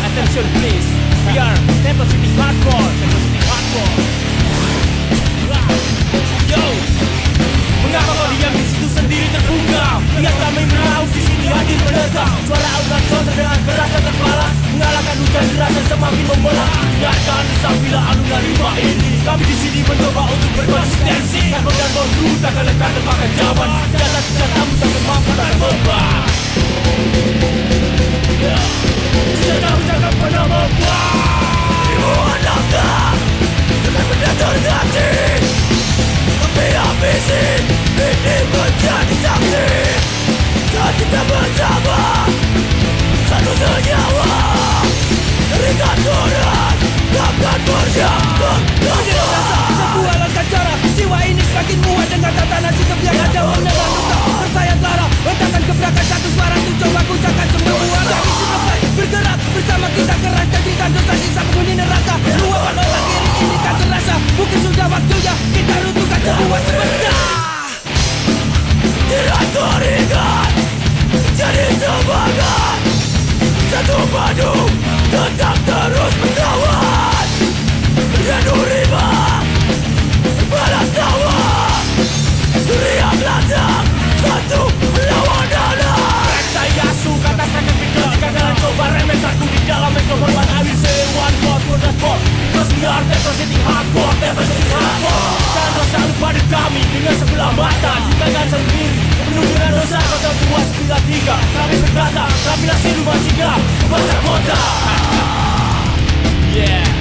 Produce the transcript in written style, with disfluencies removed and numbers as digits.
Attention please, we are Temple City Hardcore, Temple City Hardcore. Yo, mengapa kau diam di situ sendiri terbuka? Lihat kami meraung di sini hadir mendekat. Suara alunan sound terdengar keras dan terbalas, mengalahkan hujan deras yang semakin membelah. Dengarkan sambilah alunan rimba ini. Kami di sini mencoba untuk berkonsistensi. Karbon dan bonu takkan lekat terpakai jawaban. Jalan senjatamu takkan mampu tak beban. Senjatamu takkan pernah membuat ribuan langkah dengan benda terganti. Tapi habisi ini menjadi saksi. Saat kita bersama satu senyawa, terikat koran takkan berjatuh. Menjadi rasa sebuah langkah cara. Jiwa ini semakin muat dengan tatanan sikap yang ada menelan luka bersayat lara. Letakkan gebrakan satu suara untuk coba kucakkan semua. Kami selesai bergerak bersama kita kerahkan dan dosa sisa penghuni neraka. Luapan otak kiri ini tak terasa. Mungkin sudah waktunya kita runtuhkan sebuah semesta. Tidak teringat jadi semangat. Satu padu tetap terus berkawan. Radu rimba balas tawa. Riak lantang satu lawan dalam. Rektayasu kata sakit pikir jika kalian coba remehkanku di dalam mikrofon. I will say one more for the sport. Because we are Temple City Hardcore, Temple City Hardcore. Jangan kau selalu pada kami dengan sebelah mata. Jika kan sendiri penuh dengan dosa, kau tak buat 93. Kami berkata, kamilah siluman singa masa kota. Yeah.